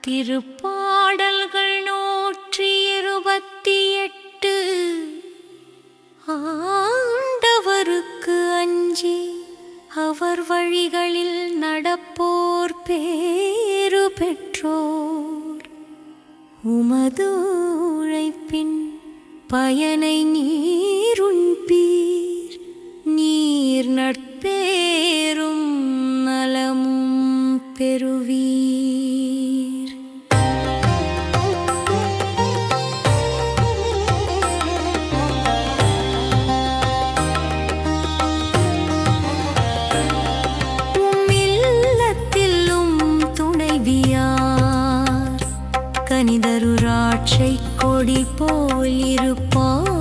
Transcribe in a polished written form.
திருப்பாடல்கள் 128 ஆண்டவருக்கு அஞ்சி அவர் வழிகளில் நடப்போர் பேறு பெற்றோர். உமது உழைப்பின் பயனை நீருண்பீர், நீர் நட்பேரும் நலமும் பெறுவீர். உம்மில்லத்திலும் துணைவியார் கனிதரு ராட்சை கொடி போல் இருப்பார்.